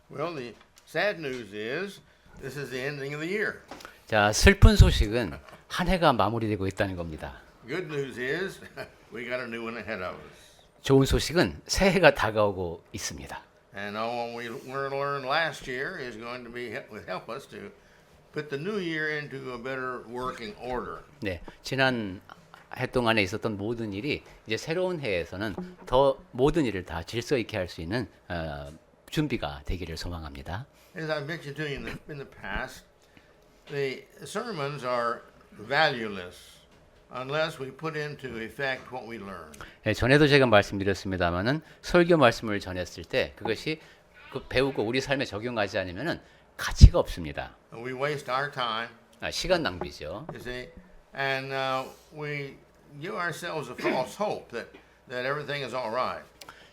Well, the sad news is this is the ending of the year. 자, 슬픈 소식은 한 해가 마무리되고 있다는 겁니다. Good news is we got a new one ahead of us. 좋은 소식은 새해가 다가오고 있습니다. And what we learned last year is going to be help us to put the new year into a better working order. 네, 지난 해 동안에 있었던 모든 일이 이제 새로운 해에서는 더 모든 일을 다 질서 있게 할 수 있는 준비가 되기를 소망합니다. As I mentioned to you in the past, the sermons are valueless unless we put into effect what we learn. 네, 전에도 제가 말씀드렸습니다마는 설교 말씀을 전했을 때 그것이 그 배우고 우리 삶에 적용하지 않으면은 가치가 없습니다. We waste our time, 시간 낭비죠. you see, and we give ourselves a false hope that everything is all right.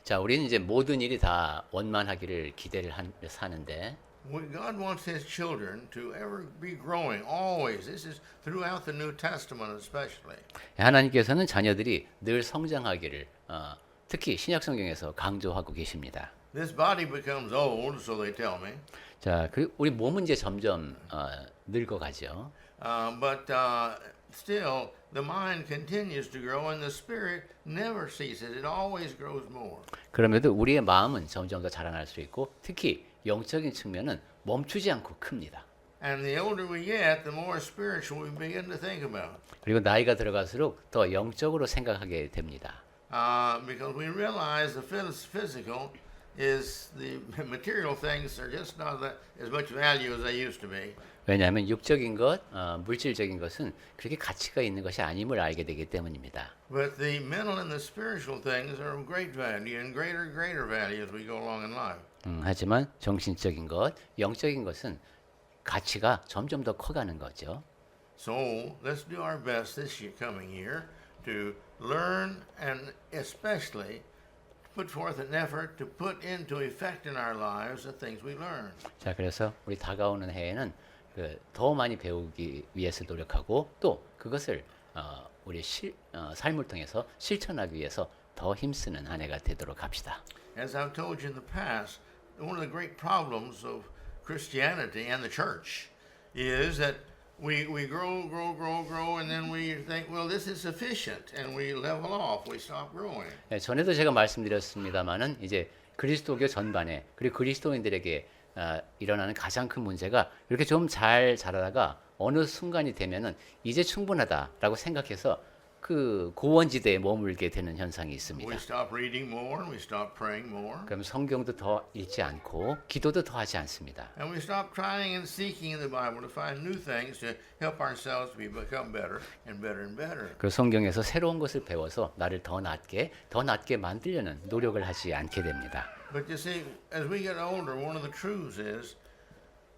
자, 우리는 이제 모든 일이 다 원만하기를 기대를 사는데 God wants His children to ever be growing, always. This is throughout the New Testament especially. 하나님께서는 자녀들이 늘 성장하기를 특히 신약 성경에서 강조하고 계십니다. This body becomes old, so they tell me. 자, 우리 몸은 이제 점점 늙어가죠. But still, the mind continues to grow, and the spirit never ceases. It always grows more. 그럼에도 우리의 마음은 점점 더 자라날 수 있고 특히 영적인 측면은 멈추지 않고 큽니다. And the older we get, the more spiritual we begin to think about. 그리고 나이가 들어갈수록 더 영적으로 생각하게 됩니다. Because we realize the physical is the material things are just not as much value as they used to be. 왜냐하면 육적인 것, 물질적인 것은 그렇게 가치가 있는 것이 아님을 알게 되기 때문입니다. But the mental and the spiritual things are of great value and greater value as we go along in life. 하지만 정신적인 것, 영적인 것은 가치가 점점 더 커가는 거죠. So let's do our best this coming year to learn and especially put forth an effort to put into effect in our lives the things we learn. 자, 그래서 우리 다가오는 해에는 더 많이 배우기 위해서 노력하고 또 그것을 우리 삶을 통해서 실천하기 위해서 더 힘쓰는 한 해가 되도록 합시다. As I've told you in the past, one of the great problems of Christianity and the church is that we grow, and then we think, well, this is sufficient, and we level off, we stop growing. 네, 전에도 제가 말씀드렸습니다마는 이제 그리스도교 전반에 그리고 그리스도인들에게 일어나는 가장 큰 문제가 이렇게 좀 잘 자라다가 어느 순간이 되면은 이제 충분하다라고 생각해서 그 고원지대에 머물게 되는 현상이 있습니다. We stop reading more, and we stop praying more, 그럼 성경도 더 읽지 않고 기도도 더 하지 않습니다. and we stop trying and seeking in the Bible to find new things to help ourselves to become better and better and better. 그 성경에서 새로운 것을 배워서 나를 더 낫게 만들려는 노력을 하지 않게 됩니다. But you see, as we get older, one of the truths is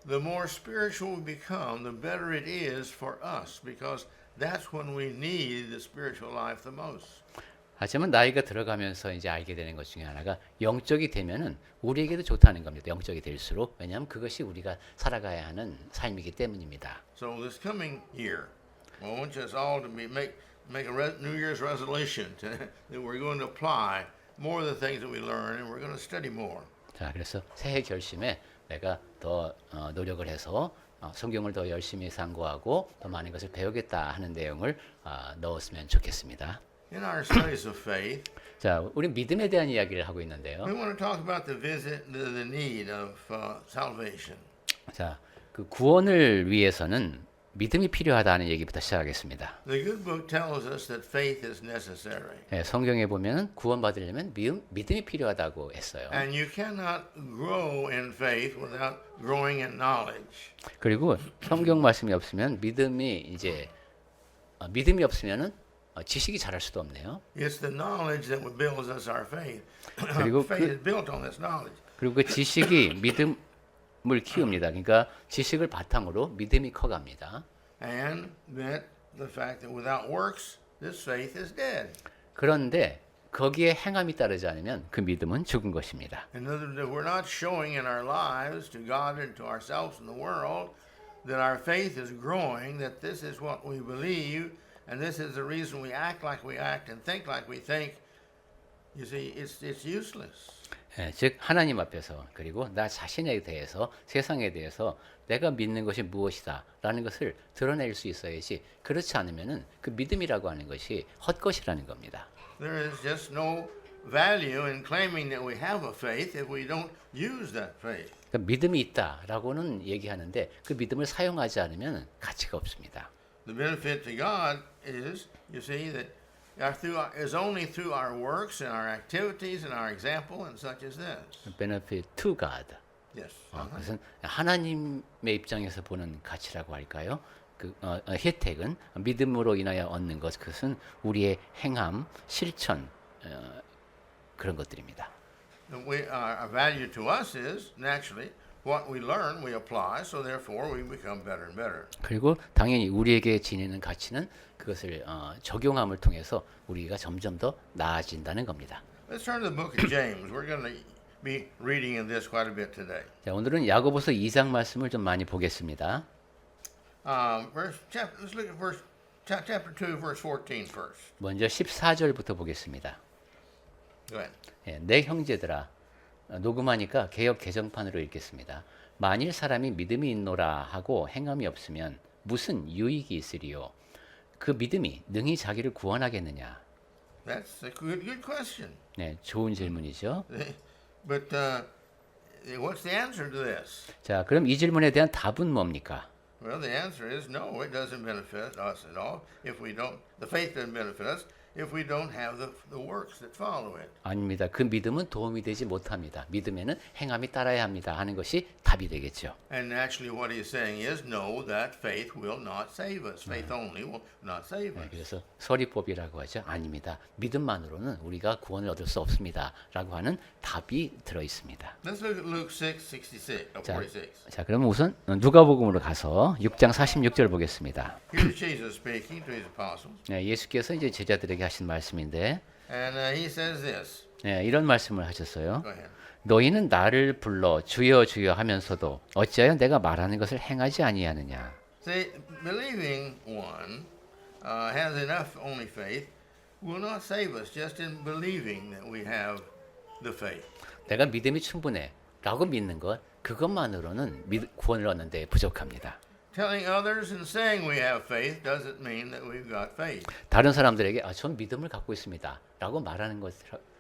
the more spiritual we become, the better it is for us, because that's when we need the spiritual life the most. 하지만 나이가 들어가면서 이제 알게 되는 것 중에 하나가 영적이 되면은 우리에게도 좋다는 겁니다. 영적이 될수록 왜냐하면 그것이 우리가 살아가야 하는 삶이기 때문입니다. So this coming year, I want us all to make a New Year's resolution that we're going to apply more of the things that we learn, and we're going to study more. 자, 그래서 새해 결심에 내가 더 노력을 해서 성경을 더 열심히 상고하고 더 많은 것을 배우겠다 하는 내용을 넣었으면 좋겠습니다. In our studies of faith, 자, 우리 믿음에 대한 이야기를 하고 있는데요. we want to talk about the need of salvation. 자, 그 구원을 위해서는 믿음이 필요하다는 얘기부터 시작하겠습니다. The good book tells us that faith is necessary. 네, 성경에 보면 구원받으려면 믿음이 필요하다고 했어요. And you cannot grow in faith without growing in knowledge. 그리고 성경 말씀이 없으면 믿음이 없으면은 지식이 자랄 수도 없네요. It's the knowledge that builds us our faith. 그리고 Faith is built on this knowledge. 그리고 그 지식이 믿음을 키웁니다. 그러니까 지식을 바탕으로 믿음이 커갑니다. And that the fact that without works, this faith is dead. 그런데 거기에 행함이 따르지 않으면 그 믿음은 죽은 것입니다. In other words, if we're not showing in our lives to God and to ourselves and the world that our faith is growing, that this is what we believe, and this is the reason we act like we act and think like we think, you see, it's useless. 예, 즉 하나님 앞에서 그리고 나 자신에 대해서 세상에 대해서 내가 믿는 것이 무엇이다라는 것을 드러낼 수 있어야지 그렇지 않으면은 그 믿음이라고 하는 것이 헛것이라는 겁니다. There is just no value in claiming that we have a faith if we don't use that faith. 그러니까 믿음이 있다라고는 얘기하는데 그 믿음을 사용하지 않으면 가치가 없습니다. The benefit to God is, you see, that is only through our works and our activities and our example and such as this. Benefit to God. Yes. 그것은 하나님의 입장에서 보는 가치라고 할까요? 혜택은 믿음으로 인하여 얻는 것, 그것은 우리의 행함, 실천 그런 것들입니다. Our value to us is naturally what we learn we apply, so therefore we become better and better. 그리고 당연히 우리에게 지니는 가치는 그것을 적용함을 통해서 우리가 점점 더 나아진다는 겁니다. Let's turn to the book of James. We're going to be reading in this quite a bit today. 자, 오늘은 야고보서 2장 말씀을 좀 많이 보겠습니다. Let's look at chapter 2, verse 14 first. 먼저 14절부터 보겠습니다. Go ahead. 예, 내 형제들아, 녹음하니까 개역 개정판으로 읽겠습니다. 만일 사람이 믿음이 있노라 하고 행함이 없으면 무슨 유익이 있으리요? 그 믿음이 능히 자기를 구원하겠느냐? That's a good question. 네, 좋은 질문이죠. But what's the answer to this? 자, 그럼 이 질문에 대한 답은 뭡니까? Well, the answer is no. It doesn't benefit us at all if we don't. The faith doesn't benefit us if we don't have the works that follow it. 아닙니다. 그 믿음은 도움이 되지 못합니다. 믿음에는 행함이 따라야 합니다 하는 것이 답이 되겠죠. And actually, what he's saying is no. That faith will not save us. Faith only will not save us. 그래서 서리법이라고 하죠. 아닙니다. 믿음만으로는 우리가 구원을 얻을 수 없습니다라고 하는 답이 들어 있습니다. Let's look at Luke 6:46. 자, 그러면 우선 누가복음으로 가서 6장 46절 보겠습니다. Here's Jesus speaking to his apostles, 네, 예수께서 이제 제자들에게 하신 말씀인데 and he says this. 네, 이런 말씀을 하셨어요. Go ahead. 너희는 나를 불러 주여 주여 하면서도 어찌하여 내가 말하는 것을 행하지 아니하느냐. See, believing one has enough only faith will not save us just in believing that we have the faith. 내가 믿음이 충분해 라고 믿는 것 그것만으로는 구원을 얻는 데 부족합니다. Telling others and saying we have faith doesn't mean that we've got faith. 다른 사람들에게 전 믿음을 갖고 있습니다 라고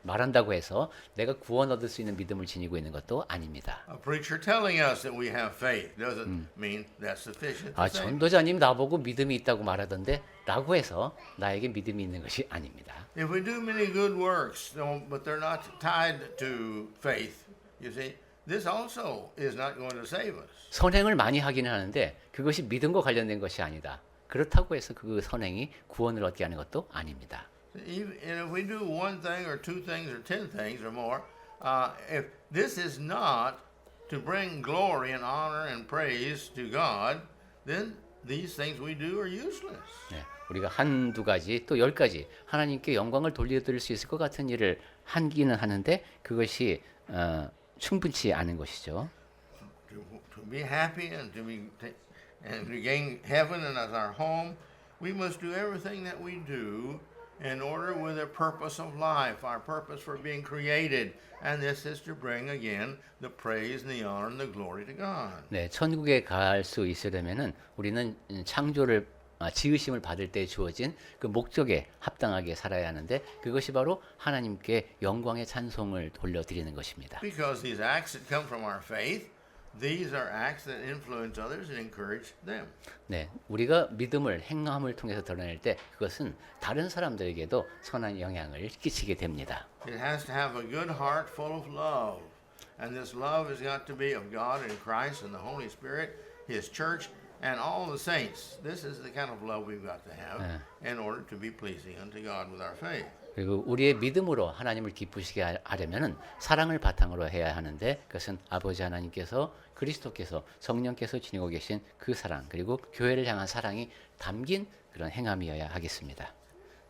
말한다고 해서 내가 구원 얻을 수 있는 믿음을 지니고 있는 것도 아닙니다. A preacher telling us that we have faith doesn't mean that's sufficient to save us. 전도자님 나보고 믿음이 있다고 말하던데 라고 해서 나에게 믿음이 있는 것이 아닙니다. If we do many good works, but they're not tied to faith, you see, this also is not going to save us. 선행을 많이 하기는 하는데 그것이 믿음과 관련된 것이 아니다. 그렇다고 해서 그 선행이 구원을 얻게 하는 것도 아닙니다. Even if we do one thing or two things or 10 things or more, if this is not to bring glory and honor and praise to God, then these things we do are useless. 네, 우리가 한두 가지 또 10가지 하나님께 영광을 돌려드릴 수 있을 것 같은 일을 하기는 하는데 그것이 충분치 않은 것이죠. To be happy and to gain heaven and as our home, we must do everything that we do in order with a purpose of life, our purpose for being created, and this is to bring again the praise and the honor and the glory to God. 네, 천국에 갈 수 있으려면은 우리는 창조를 지으심을 받을 때 주어진 그 목적에 합당하게 살아야 하는데 그것이 바로 하나님께 영광의 찬송을 돌려드리는 것입니다. Because these acts that come from our faith, these are acts that influence others and encourage them. 네, 우리가 믿음을 행함을 통해서 드러낼 때 그것은 다른 사람들에게도 선한 영향을 끼치게 됩니다. It has to have a good heart full of love. And this love has got to be of God and Christ and the Holy Spirit, His church, and all the saints. This is the kind of love we've got to have in order to be pleasing unto God with our faith. 그리고 우리의 믿음으로 하나님을 기쁘시게 하려면은 사랑을 바탕으로 해야 하는데 그것은 아버지 하나님께서 그리스도께서 성령께서 지니고 계신 그 사랑 그리고 교회를 향한 사랑이 담긴 그런 행함이어야 하겠습니다.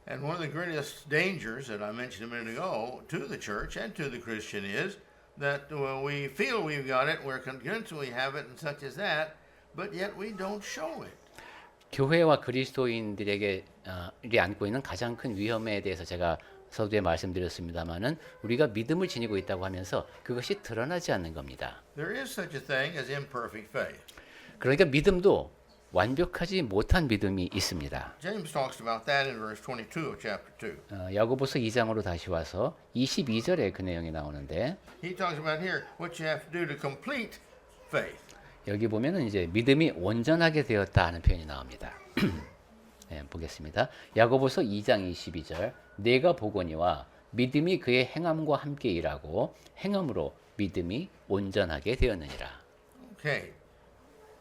And one of the greatest dangers that I mentioned a minute ago to the church and to the Christian is that we feel we've got it, we're convinced we have it and such as that, but yet we don't show it. 교회와 그리스도인들에게 안고 있는 가장 큰 위험에 대해서 제가 서두에 말씀드렸습니다마는 우리가 믿음을 지니고 있다고 하면서 그것이 드러나지 않는 겁니다. There is such a thing as imperfect faith. 그러니까 믿음도 완벽하지 못한 믿음이 있습니다. James talks about that in verse 22 of chapter 2. 야고보서 2장으로 다시 와서 22절에 그 내용이 나오는데 He talks about here what you have to do to complete faith. 여기 보면은 이제 믿음이 온전하게 되었다 하는 표현이 나옵니다. 네, 보겠습니다. 야고보서 2장 22절 내가 보거니와 믿음이 그의 행함과 함께 일하고 행함으로 믿음이 온전하게 되었느니라. Okay.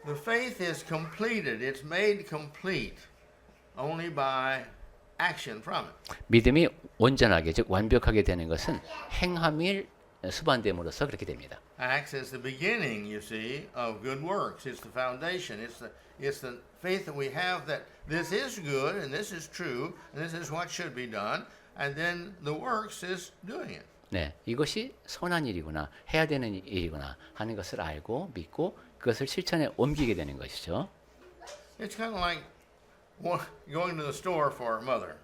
The faith is completed. It's made complete only by action from it. 믿음이 온전하게 즉 완벽하게 되는 것은 행함일 수반됨으로써 그렇게 됩니다. Acts is the beginning, you see, of good works. It's the foundation. It's the faith that we have that this is good and this is true and this is what should be done, and then the works is doing it. 네, 이것이 선한 일이구나, 해야 되는 일이구나 하는 것을 알고 믿고 그것을 실천에 옮기게 되는 것이죠. It's kind of like going to the store for a mother.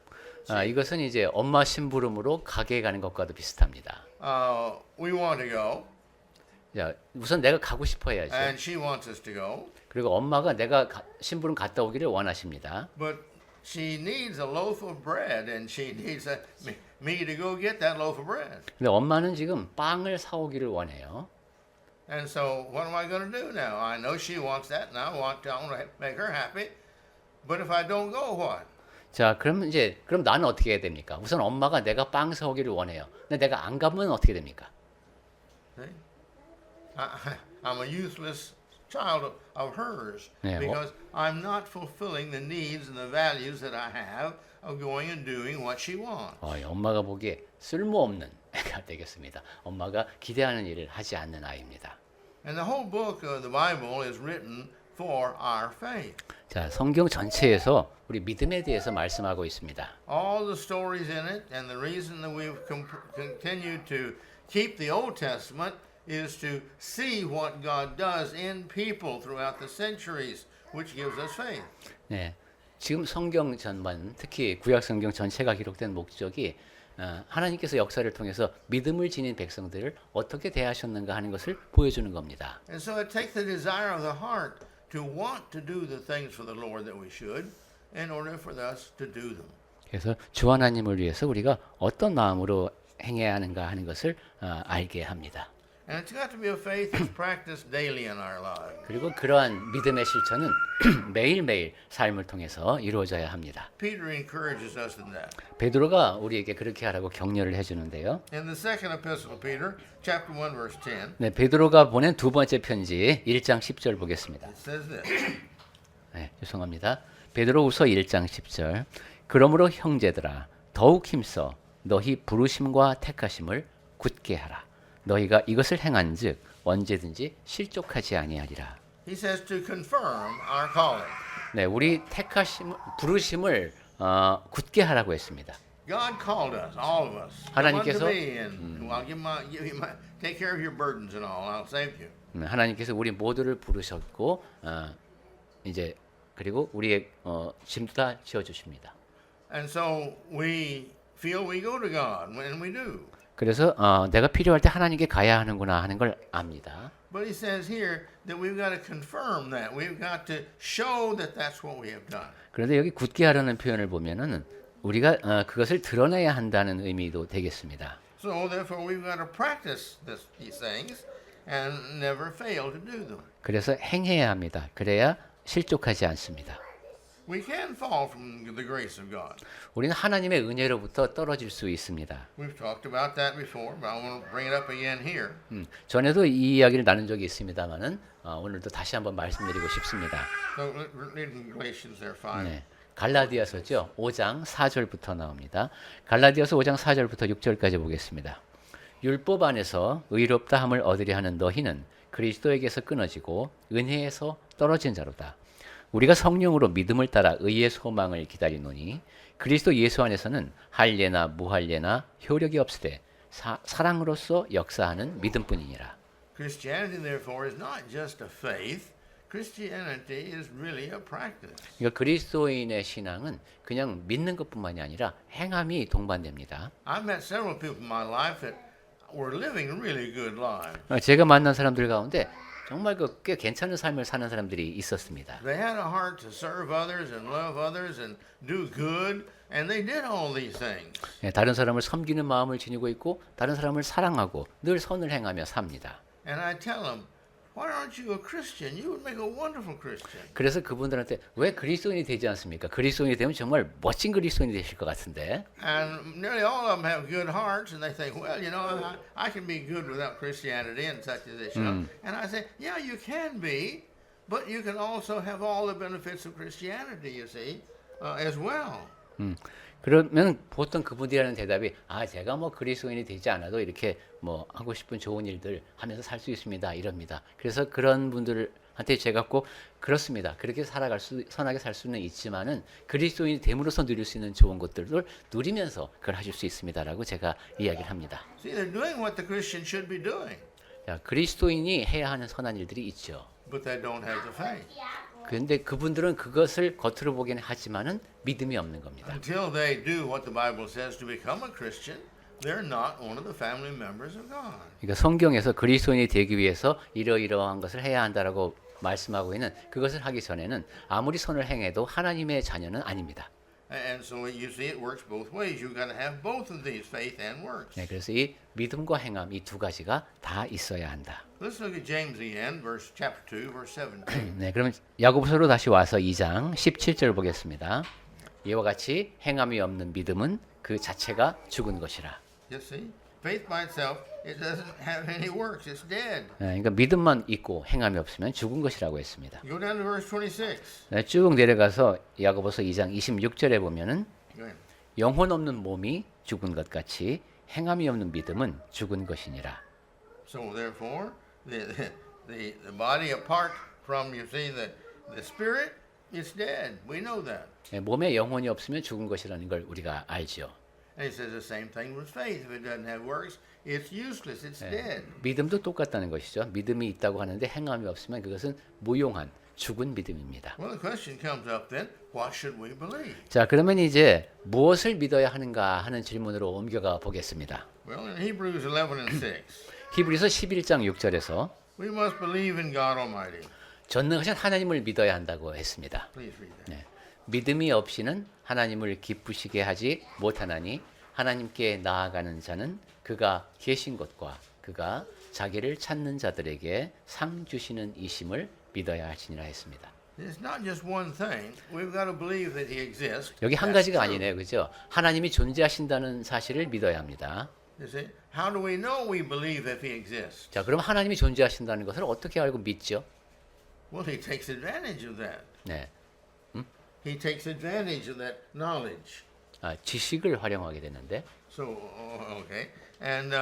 이것은 이제 엄마 심부름으로 가게에 가는 것과도 비슷합니다. We want to go, 자, 우선 내가 가고 싶어 해야죠. and she wants us to go, 그리고 엄마가 내가 심부름 갔다 오기를 원하십니다. but she needs a loaf of bread, and she needs me to go get that loaf of bread. 근데 엄마는 지금 빵을 사오기를 원해요. And so, what am I going to do now? I know she wants that, and I want to make her happy. But if I don't go, what? 자, 그럼 나는 어떻게 해야 됩니까? 우선 엄마가 내가 빵 사오기를 원해요. 근데 내가 안 가면 어떻게 됩니까? See? I'm a useless child of hers Yeah, because I'm not fulfilling the needs and the values that I have of going and doing what she wants. 엄마가 보기에 쓸모없는 애가 되겠습니다. 엄마가 기대하는 일을 하지 않는 아이입니다. And the whole book of the Bible is written for our faith. 자, 성경 전체에서 우리 믿음에 대해서 말씀하고 있습니다. All the stories in it, and the reason that we've continued to keep the Old Testament is to see what God does in people throughout the centuries, which gives us faith. 네, 지금 성경 전반, 특히 구약 성경 전체가 기록된 목적이 하나님께서 역사를 통해서 믿음을 지닌 백성들을 어떻게 대하셨는가 하는 것을 보여주는 겁니다. And so it takes the desire of the heart to want to do the things for the Lord that we should in order for us to do them. 그래서 주 하나님을 위해서 우리가 어떤 마음으로 행해야 하는가 하는 것을 알게 합니다. And it's got to be a faith that's practiced daily in our lives. 그리고 그러한 믿음의 실천은 매일매일 삶을 통해서 이루어져야 합니다. Peter encourages us in that. 베드로가 우리에게 그렇게 하라고 격려를 해주는데요. In the second epistle of Peter, chapter 1, verse 10, 네, 베드로가 보낸 두 번째 편지 1장 10절 보겠습니다. it says this. 네, 죄송합니다. 베드로후서 1장 10절. 그러므로 형제들아 더욱 힘써 너희 부르심과 택하심을 굳게 하라. 너희가 이것을 행한즉 언제든지 실족하지 아니하리라. He says to confirm our calling. 네, 우리 부르심을 굳게 하라고 했습니다. God called us, all of us. Come 하나님께서 unto me and I'll give you my, take care of your burdens and all. I'll save you. 하나님께서 우리 모두를 부르셨고 이제 그리고 우리의 짐도 다 지어 주십니다. And so we feel we go to God when we do. 그래서 내가 필요할 때 하나님께 가야 하는구나 하는 걸 압니다. But he says here that we've got to confirm that. We've got to show that that's what we have done. 그런데 여기 굳게 하라는 표현을 보면은 우리가 그것을 드러내야 한다는 의미도 되겠습니다. So therefore we've got to practice these things and never fail to do them. 그래서 행해야 합니다. 그래야 실족하지 않습니다. We can fall from the grace of God. 우리는 하나님의 은혜로부터 떨어질 수 있습니다. We've talked about that before, but I want to bring it up again here. 전에도 이 이야기를 나눈 적이 있습니다만은 오늘도 다시 한번 말씀드리고 싶습니다. So read in Galatians there 5. 네, 갈라디아서죠. 5장 4절부터 나옵니다. 갈라디아서 5장 4절부터 6절까지 보겠습니다. 율법 안에서 의롭다 함을 얻으려 하는 너희는 그리스도에게서 끊어지고 은혜에서 떨어진 자로다. 우리가 성령으로 믿음을 따라 의의 소망을 기다리노니 그리스도 예수 안에서는 할례나 무할례나 효력이 없으되 사랑으로서 역사하는 믿음뿐이니라. Christianity therefore is not just a faith. Christianity is really a practice. 그러니까 그리스도인의 신앙은 그냥 믿는 것뿐만이 아니라 행함이 동반됩니다. I've met several people in my life that were living really good lives. 제가 만난 사람들 가운데 정말 꽤 괜찮은 삶을 사는 사람들이 있었습니다. They had a heart to serve others and love others and do good, and they did all these things. 다른 사람을 섬기는 마음을 지니고 있고 다른 사람을 사랑하고 늘 선을 행하며 삽니다. And I tell them, why aren't you a Christian? You would make a wonderful Christian. 그래서 그분들한테 왜 그리스도인이 되지 않습니까? 그리스도인이 되면 정말 멋진 그리스도인이 되실 것 같은데. And nearly all of them have good hearts, and they think, well, you know, I can be good without Christianity and such as this. You know? And I say, yeah, you can be, but you can also have all the benefits of Christianity, you see, as well. 그러면 보통 그분들이 하는 대답이 제가 뭐 그리스도인이 되지 않아도 이렇게 뭐 하고 싶은 좋은 일들 하면서 살 수 있습니다. 이럽니다. 그래서 그런 분들한테 제가 꼭 그렇습니다. 그렇게 선하게 살 수는 있지만은 그리스도인이 됨으로써 누릴 수 있는 좋은 것들을 누리면서 그걸 하실 수 있습니다라고 제가 이야기를 합니다. See, they're doing what the Christian should be doing, 자, 그리스도인이 해야 하는 선한 일들이 있죠. but they don't have the faith. 그런데 그분들은 그것을 겉으로 보기는 하지만은 믿음이 없는 겁니다. Until they do what the Bible says to become a Christian, they're not one of the family members of God. 그러니까 성경에서 그리스도인이 되기 위해서 이러이러한 것을 해야 한다라고 말씀하고 있는 그것을 하기 전에는 아무리 선을 행해도 하나님의 자녀는 아닙니다. And so you see it works both ways. You've got to have both of these, faith and works. 네, 그래서 이 믿음과 행함 이 두 가지가 다 있어야 한다. Let's look at James again, chapter 2, verse 17. 네, 그러면 야고보서로 다시 와서 2장 17절 보겠습니다. 이와 같이 행함이 없는 믿음은 그 자체가 죽은 것이라. You see, faith by itself, it doesn't have any works. It's dead. 네, 그러니까 믿음만 있고 행함이 없으면 죽은 것이라고 했습니다. Go down to verse 26. 네, 쭉 내려가서 야고보서 2장 26절에 보면은 Go ahead. 영혼 없는 몸이 죽은 것 같이 행함이 없는 믿음은 죽은 것이니라. So therefore, the body apart from, you see, the spirit, it's dead. We know that. 네, 몸에 영혼이 없으면 죽은 것이라는 걸 우리가 알죠. And he says the same thing with faith. If it doesn't have works, it's useless. It's dead. 믿음도 똑같다는 것이죠. 믿음이 있다고 하는데 행함이 없으면 그것은 무용한 죽은 믿음입니다. Well, the question comes up then, what should we believe? 자, 그러면 이제 무엇을 믿어야 하는가 하는 질문으로 옮겨가 보겠습니다. Well, in Hebrews 11 and 6, 히브리서 11장 6절에서 we must believe in God Almighty. 전능하신 하나님을 믿어야 한다고 했습니다. Please read that. 네. 믿음이 없이는 하나님을 기쁘시게 하지 못하나니 하나님께 나아가는 자는 그가 계신 것과 그가 자기를 찾는 자들에게 상 주시는 이심을 믿어야 할지니라 했습니다. It's not just one thing. We've got to believe that He exists. 여기 한 That's 가지가 true. 아니네요. 그죠? 하나님이 존재하신다는 사실을 믿어야 합니다. You see, how do we know we believe if He exists? 자, 그럼 하나님이 존재하신다는 것을 어떻게 알고 믿죠? Well, He takes advantage of that. 네. He takes advantage of that knowledge. 지식을 활용하게 되는데 So, okay. And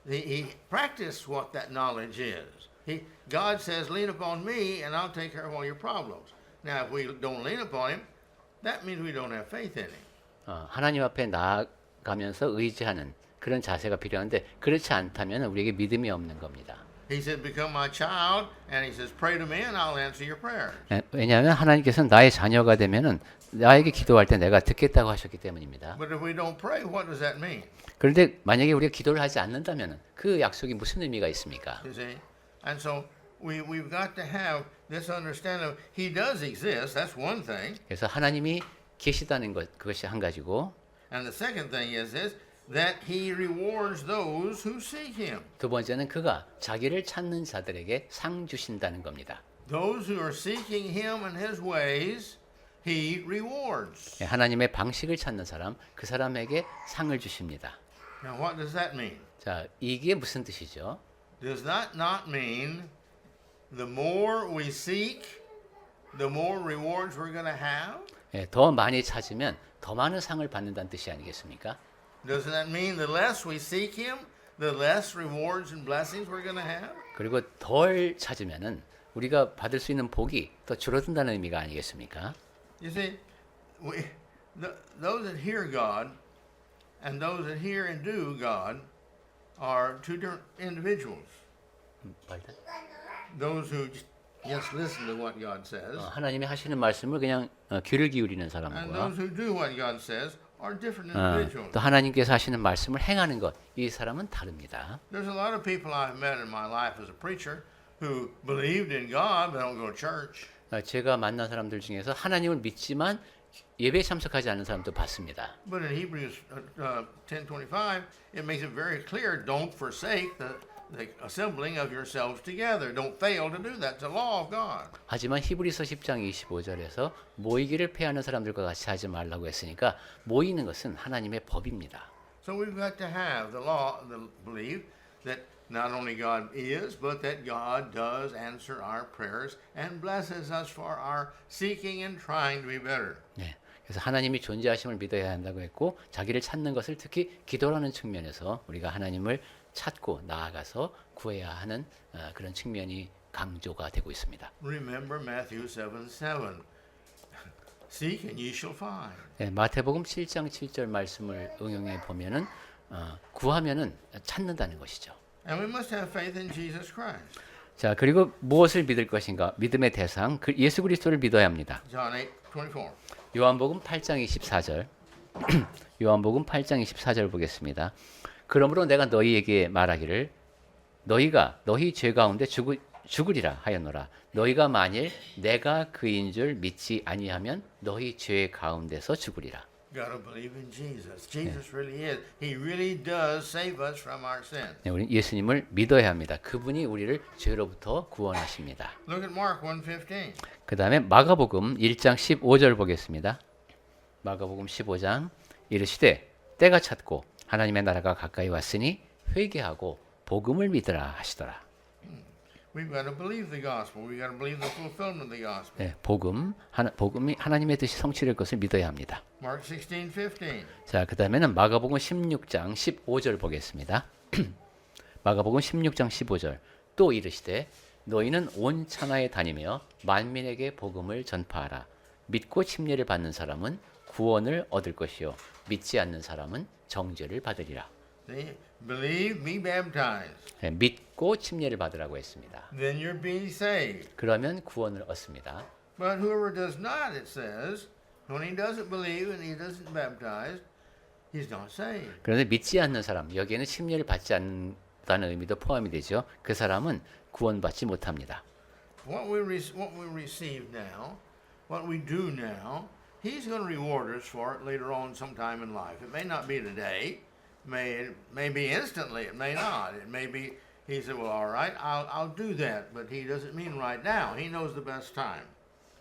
he practiced what that knowledge is. God says, lean upon me and I'll take care of all your problems. Now, if we don't lean upon Him, that means we don't have faith in Him. 하나님 앞에 나아가면서 의지하는 그런 자세가 필요한데 그렇지 않다면 우리에게 믿음이 없는 겁니다. He said, become my child, and He says, pray to me and I'll answer your prayers. 왜냐하면 하나님께서는 나의 자녀가 되면은 나에게 기도할 때 내가 듣겠다고 하셨기 때문입니다. But if we don't pray, what does that mean? 그런데 만약에 우리가 기도를 하지 않는다면 그 약속이 무슨 의미가 있습니까? You see? And so we've got to have this understanding of He does exist. That's one thing. 그래서 하나님이 계시다는 것 그것이 한 가지고 And the second thing is this, that He rewards those who seek Him. 두 번째는 그가 자기를 찾는 자들에게 상 주신다는 겁니다. Those who are seeking Him and His ways, He rewards. 하나님의 방식을 찾는 사람, 그 사람에게 상을 주십니다. Now, what does that mean? 자, 이게 무슨 뜻이죠? Does that not mean the more we seek, the more rewards we're going to have? 더 많이 찾으면 더 많은 상을 받는다는 뜻이 아니겠습니까? Doesn't that mean the less we seek Him, the less rewards and blessings we're going to have? 그리고 덜 찾으면은 우리가 받을 수 있는 복이 더 줄어든다는 의미가 아니겠습니까? You see, those that hear God and those that hear and do God are two different individuals. Those who just listen to what God says, 하나님이 하시는 말씀을 그냥 귀를 기울이는 and 사람과 those who do what God says are different 어, individuals. 또 하나님께서 하시는 말씀을 행하는 것, 이 사람은 다릅니다. There's a lot of people I've met in my life as a preacher who believed in God but don't go to church. 제가 만난 사람들 중에서 하나님을 믿지만 예배에 참석하지 않는 사람도 봤습니다. But in Hebrews 10:25, it makes it very clear: don't forsake the assembling of yourselves together. Don't fail to do that. It's a law of God. 하지만 히브리서 10장 25절에서 모이기를 패하는 사람들과 같이 하지 말라고 했으니까 모이는 것은 하나님의 법입니다. So we've got to have the law, the belief that not only God is, but that God does answer our prayers and blesses us for our seeking and trying to be better. 네, 그래서 하나님이 존재하심을 믿어야 한다고 했고 자기를 찾는 것을 특히 기도라는 측면에서 우리가 하나님을 찾고 나아가서 구해야 하는 그런 측면이 강조가 되고 있습니다. Remember Matthew 7:7. Seek and ye shall find. 네, 마태복음 7장 7절 말씀을 응용해 보면은 구하면은 찾는다는 것이죠. And we must have faith in Jesus Christ. 자, 그리고 무엇을 믿을 것인가? 믿음의 대상 예수 그리스도를 믿어야 합니다. John 8:24. 요한복음 8장 24절. 요한복음 8장 24절 보겠습니다. 그러므로 내가 너희에게 말하기를 너희가 너희 죄 가운데 죽으리라 하였노라. 너희가 만일 내가 그인 줄 믿지 아니하면 너희 죄 가운데서 죽으리라. You got to believe in Jesus. Jesus really is. He really does save us from our sin. 네, 우리 예수님을 믿어야 합니다. 그분이 우리를 죄로부터 구원하십니다. Look at Mark 1:15. 그다음에 마가복음 1장 15절 보겠습니다. 마가복음 15장 이르시되 때가 찼고 하나님의 나라가 가까이 왔으니 회개하고 복음을 믿으라 하시더라. We've got to believe the gospel. We've got to believe the fulfillment of the gospel. 네, 복음이 하나님의 뜻이 성취될 것을 믿어야 합니다. Mark 16:15. 자, 그다음에는 마가복음 16장 15절 보겠습니다. 마가복음 16장 15절 또 이르시되 너희는 온 천하에 다니며 만민에게 복음을 전파하라. 믿고 침례를 받는 사람은 구원을 얻을 것이요 믿지 않는 사람은 정죄를 받으리라. See? Believe, be baptized. 네, 믿고 침례를 받으라고 했습니다. Then you're being saved. 그러면 구원을 얻습니다. But whoever does not, it says, when he doesn't believe and he doesn't baptize, he's not saved. 그런데 믿지 않는 사람, 여기에는 침례를 받지 않는다는 의미도 포함이 되죠. 그 사람은 구원받지 못합니다. What we receive now, what we do now, he's going to reward us for it later on sometime in life. It may not be today. It may be instantly. It may not. It may be, he said, well, all right, I'll do that. But he doesn't mean right now. He knows the best time.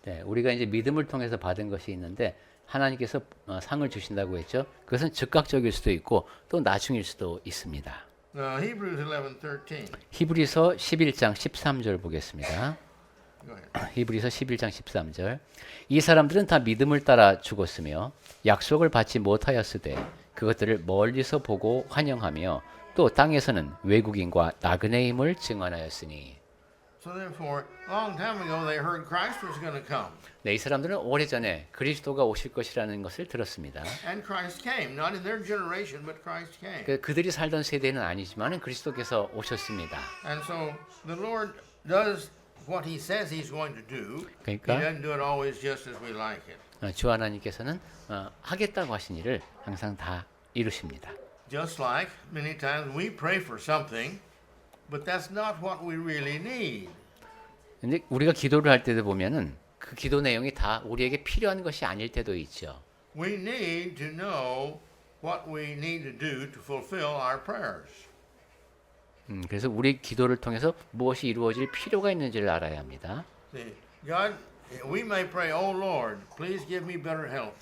네, 우리가 이제 믿음을 통해서 받은 것이 있는데 하나님께서 상을 주신다고 했죠. 그것은 즉각적일 수도 있고 또 나중일 수도 있습니다. Hebrews 11:13. 히브리서 11장 13절 보겠습니다. Go ahead. 히브리서 11장 13절. 이 사람들은 다 믿음을 따라 죽었으며 약속을 받지 못하였으되 그것들을 멀리서 보고 환영하며 또 땅에서는 외국인과 나그네의 힘을 증언하였으니. So therefore, a long time ago they heard Christ was going to come. 네, 이 사람들은 오래전에 그리스도가 오실 것이라는 것을 들었습니다. And Christ came. Not in their generation, but Christ came. 그들이 살던 세대는 아니지만 그리스도께서 오셨습니다. And so the Lord does what he says he's going to do. 그러니까 He doesn't do it always just as we like it. 주 하나님께서는 하겠다고 하신 일을 항상 다 이루십니다. Just like many times we pray for something, but that's not what we really need. 근데 우리가 기도를 할 때도 보면은 그 기도 내용이 다 우리에게 필요한 것이 아닐 때도 있죠. We need to know what we need to do to fulfill our prayers. 그래서 우리 기도를 통해서 무엇이 이루어질 필요가 있는지를 알아야 합니다. See, God, we may pray, "Oh Lord, please give me better health."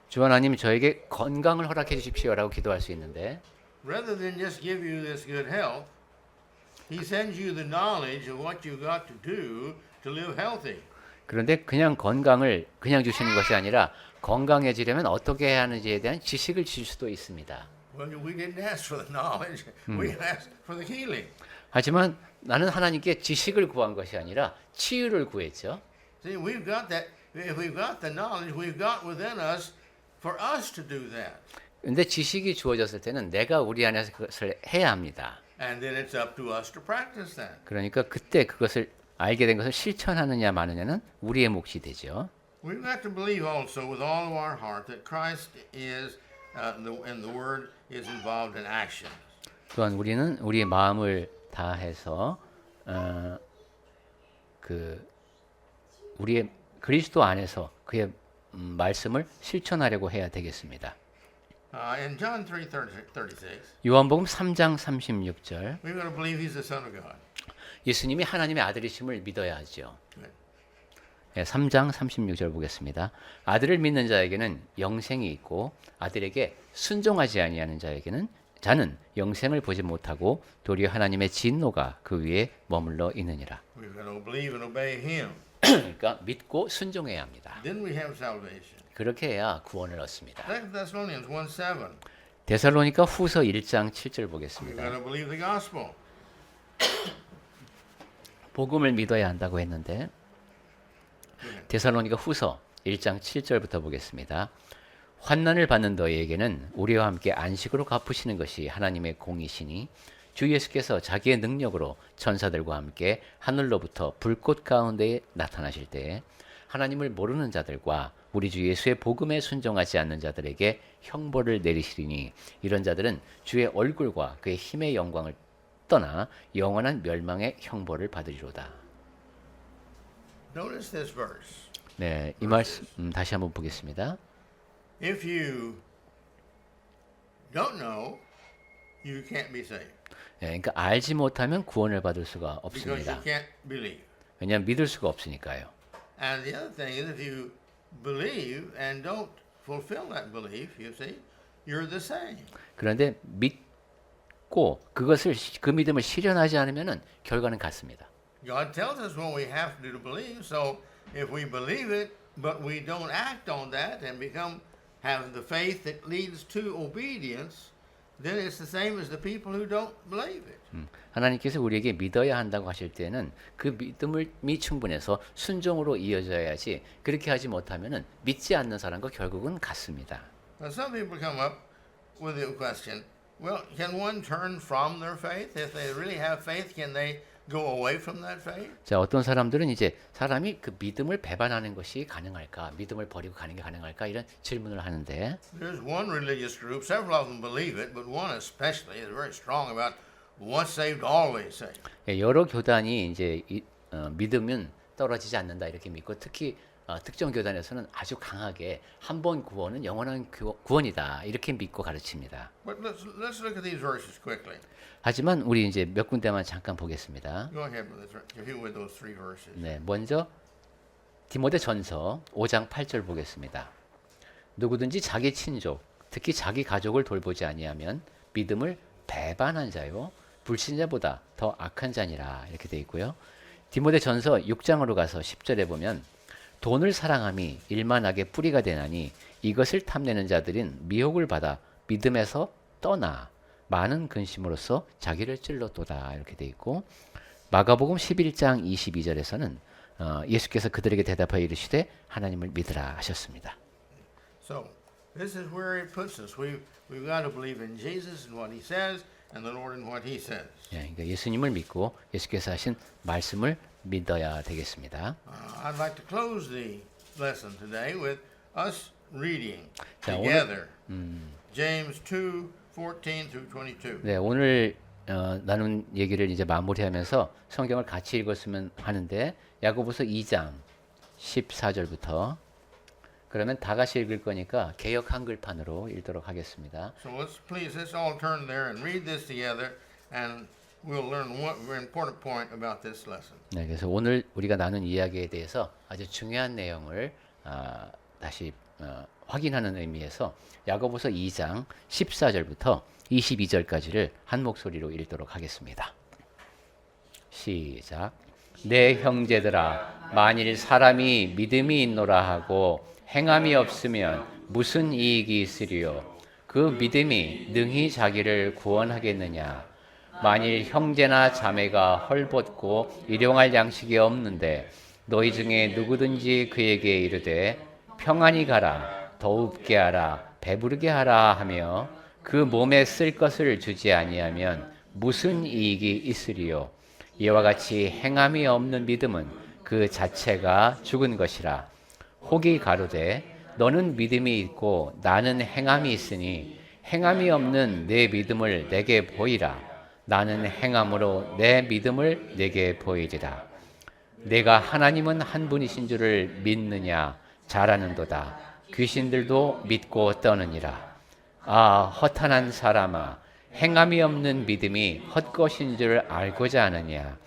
주 하나님 저에게 건강을 허락해 주십시오라고 기도할 수 있는데 Rather than just give you this good health, He sends you the knowledge of what you got to do to live healthy. 그런데 그냥 건강을 그냥 주시는 것이 아니라 건강해지려면 어떻게 해야 하는지에 대한 지식을 주실 수도 있습니다. Well, we didn't ask for the knowledge. We asked for the healing. 하지만 나는 하나님께 지식을 구한 것이 아니라 치유를 구했죠. See, we've got that. If we've got the knowledge, we've got within us for us to do that. 근데 지식이 주어졌을 때는 내가 우리 안에서 그것을 해야 합니다. And then it's up to us to practice that. 그러니까 그때 그것을 알게 된 것을 실천하느냐 마느냐는 우리의 몫이 되죠. We've got to believe also with all of our heart that Christ is, and the Word is involved in action. 또한 우리는 우리의 마음을 다해서 우리의 그리스도 안에서 그의 말씀을 실천하려고 해야 되겠습니다. In John 3:36, 요한복음 3장 36절 we've got to believe He's the Son of God. 예수님이 하나님의 아들이심을 믿어야 하죠. Good. 3장 36절 보겠습니다. 아들을 믿는 자에게는 영생이 있고 아들에게 순종하지 아니하는 자는 영생을 보지 못하고 도리어 하나님의 진노가 그 위에 머물러 있느니라. We've got to believe and obey Him. 그러니까 믿고 순종해야 합니다. Then we have salvation. 그렇게 해야 구원을 얻습니다. 2 Thessalonians 1:7. 데살로니가 후서 1장 7절 We've 보겠습니다. got to believe the gospel. 복음을 믿어야 한다고 했는데 데살로니가 후서 1장 7절부터 보겠습니다. 환난을 받는 너희에게는 우리와 함께 안식으로 갚으시는 것이 하나님의 공이시니 주 예수께서 자기의 능력으로 천사들과 함께 하늘로부터 불꽃 가운데 나타나실 때에 하나님을 모르는 자들과 우리 주 예수의 복음에 순종하지 않는 자들에게 형벌을 내리시리니 이런 자들은 주의 얼굴과 그의 힘의 영광을 떠나 영원한 멸망의 형벌을 받으리로다. Notice this verse. 네, 이 말씀 다시 한번 보겠습니다. If you don't know, you can't be saved 네, 그러니까 알지 못하면 구원을 받을 수가 because you 없습니다. can't believe. 왜냐하면 믿을 수가 없으니까요. And the other thing is, if you believe and don't fulfill that belief, you see, you're the same. 그런데 믿고 그 믿음을 실현하지 않으면은 결과는 같습니다. God tells us what we have to do to believe. So if we believe it, but we don't act on that and have the faith that leads to obedience, then it's the same as the people who don't believe it. 하나님께서 우리에게 믿어야 한다고 하실 때는 그 믿음이 충분해서 순종으로 이어져야지 그렇게 하지 못하면은 믿지 않는 사람과 결국은 같습니다. Now, some people come up with the question, well, can one turn from their faith? If they really have faith, can they go away from that faith? 자, 어떤 사람들은 이제 사람이 그 믿음을 배반하는 것이 가능할까? 믿음을 버리고 가는 게 가능할까? 이런 질문을 하는데 There's one religious group, several of them believe it, but one especially is very strong about once saved, always saved. 여러 교단이 이제 믿으면 떨어지지 않는다 이렇게 믿고 특히 특정 교단에서는 아주 강하게 한 번 구원은 영원한 구원이다 이렇게 믿고 가르칩니다. But let's look at these verses quickly. 하지만 우리 이제 몇 군데만 잠깐 보겠습니다. Go ahead with those three verses. 네, 먼저 디모데전서 5장 8절 보겠습니다. 누구든지 자기 친족, 특히 자기 가족을 돌보지 아니하면 믿음을 배반한 자요 불신자보다 더 악한 자니라 이렇게 돼 있고요. 디모데전서 6장으로 가서 10절에 보면 돈을 사랑함이 일만하게 뿌리가 되나니 이것을 탐내는 자들은 미혹을 받아 믿음에서 떠나 많은 근심으로써 자기를 찔렀도다 이렇게 돼 있고 마가복음 11장 22절에서는 예수께서 그들에게 대답하여 이르시되 하나님을 믿으라 하셨습니다. So this is where it puts us. We've got to believe in Jesus and what He says, and the Lord and what He says. 예, 그러니까 예수님을 믿고 예수께서 하신 말씀을 믿어야 되겠습니다. I'd like to close the lesson today with us reading 자, together James 2:14 through 22. 네, 오늘 나눈 얘기를 이제 마무리하면서 성경을 같이 읽었으면 하는데 야고보서 2장 14절부터 그러면 다 같이 읽을 거니까 개역 한글판으로 읽도록 하겠습니다. So let's all turn there and read this together, and we'll learn one very important point about this lesson. 네, 그래서 오늘 우리가 나눈 이야기에 대해서 아주 중요한 내용을 다시 확인하는 의미에서 야고보서 2장 14절부터 22절까지를 한 목소리로 읽도록 하겠습니다. 시작. 내 형제들아, 만일 사람이 믿음이 있노라 하고 행함이 없으면 무슨 이익이 있으리요? 그 믿음이 능히 자기를 구원하겠느냐? 만일 형제나 자매가 헐벗고 일용할 양식이 없는데 너희 중에 누구든지 그에게 이르되 평안히 가라, 더웁게 하라, 배부르게 하라 하며 그 몸에 쓸 것을 주지 아니하면 무슨 이익이 있으리요? 이와 같이 행함이 없는 믿음은 그 자체가 죽은 것이라. 혹이 가로되 너는 믿음이 있고 나는 행함이 있으니 행함이 없는 내 믿음을 내게 보이라. 나는 행함으로 내 믿음을 내게 보이리라. 내가 하나님은 한 분이신 줄을 믿느냐 잘하는도다. 귀신들도 믿고 떠느니라. 아, 허탄한 사람아, 행함이 없는 믿음이 헛것인 줄 알고자 하느냐.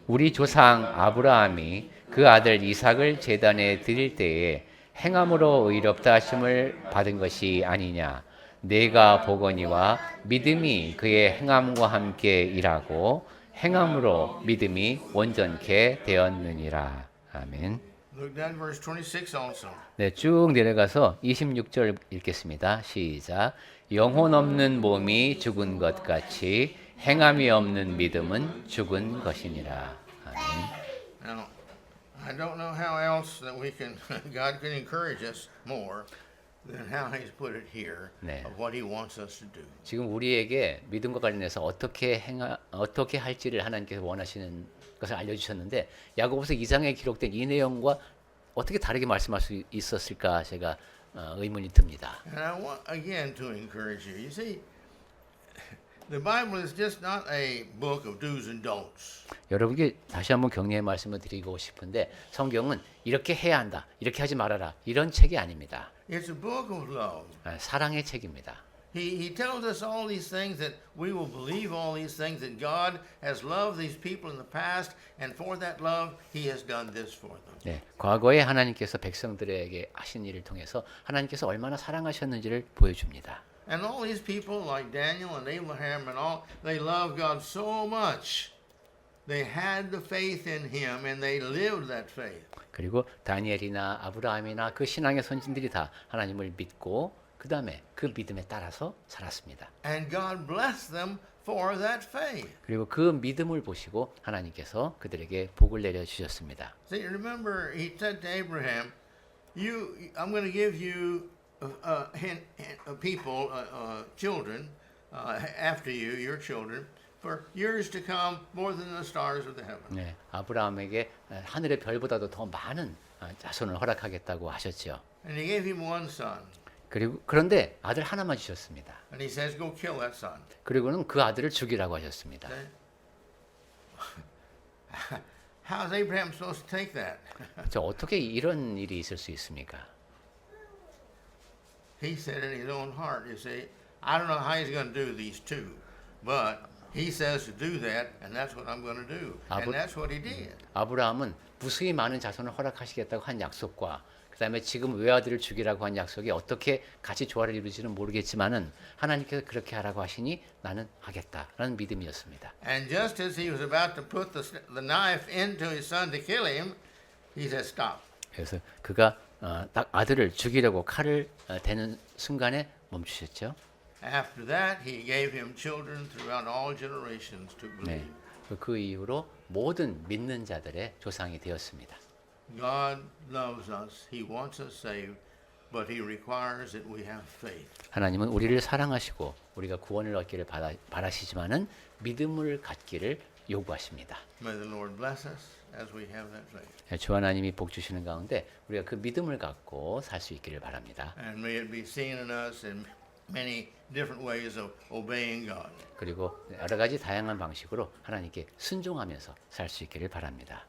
우리 조상 아브라함이 그 아들 이삭을 제단에 드릴 때에 행함으로 의롭다 하심을 받은 것이 아니냐. 내가 보거니와 믿음이 그의 행함과 함께 일하고 행함으로 믿음이 온전케 되었느니라. 아멘. Look down at verse 26 also. 네, 쭉 내려가서 26절 읽겠습니다. 시작. 영혼 없는 몸이 죽은 것 같이 행함이 없는 믿음은 죽은 것이니라. 아멘. Now, I don't know how else that we can, God can encourage us more than how He's put it here 네. of what He wants us to do. 지금 우리에게 믿음과 관련해서 어떻게 할지를 하나님께서 원하시는 것을 알려주셨는데 야고보서 2장에 기록된 이 내용과 어떻게 다르게 말씀할 수 있었을까 제가 의문이 듭니다. And I want again to encourage you. You see, the Bible is just not a book of do's and don'ts. 여러분께 다시 한번 격려의 말씀을 드리고 싶은데 성경은 이렇게 해야 한다, 이렇게 하지 말아라 이런 책이 아닙니다. It's a book of love. 사랑의 책입니다. He tells us all these things that we will believe all these things that God has loved these people in the past and for that love He has done this for them. 네, 과거에 하나님께서 백성들에게 하신 일을 통해서 하나님께서 얼마나 사랑하셨는지를 보여줍니다. And all these people like Daniel and Abraham and all, they loved God so much. They had the faith in Him and they lived that faith. 그리고 다니엘이나 아브라함이나 그 신앙의 선진들이 다 하나님을 믿고 그 다음에 그 믿음에 따라서 살았습니다. And God blessed them for that faith. 그리고 그 믿음을 보시고 하나님께서 그들에게 복을 내려 주셨습니다. See, remember, He said to Abraham, I'm going to give you people, children, after you, your children, for years to come, more than the stars of the heaven. 네, 아브라함에게 하늘의 별보다도 더 많은 자손을 허락하겠다고 하셨죠. And He gave him one son. 그리고 그런데 아들 하나만 주셨습니다. And He says, go kill that son. 그리고는 그 아들을 죽이라고 하셨습니다. Okay? How's Abraham supposed to take that? 저 어떻게 이런 일이 있을 수 있습니까? He said in his own heart, you see, I don't know how he's going to do these two, but he says to do that, and that's what I'm going to do. And that's what he did. 아브라함은 무수히 많은 자손을 허락하시겠다고 한 약속과 그다음에 지금 외아들을 죽이라고 한 약속이 어떻게 같이 조화를 이루지는 모르겠지만은 하나님께서 그렇게 하라고 하시니 나는 하겠다라는 믿음이었습니다. And just as he was about to put the knife into his son to kill him, he said, stop. 그래서 그가 딱 아들을 죽이려고 칼을 대는 순간에 멈추셨죠. After that, he gave him children throughout all generations to believe. 네. 그 이후로 모든 믿는 자들의 조상이 되었습니다. God loves us. He wants us saved, but He requires that we have faith. 하나님은 우리를 사랑하시고 우리가 구원을 얻기를 바라시지만은 믿음을 갖기를 요구하십니다. May the Lord bless us as we have that faith. 주 하나님이 복 주시는 가운데 우리가 그 믿음을 갖고 살 수 있기를 바랍니다. And may it be seen in us in many different ways of obeying God. 그리고 여러 가지 다양한 방식으로 하나님께 순종하면서 살 수 있기를 바랍니다.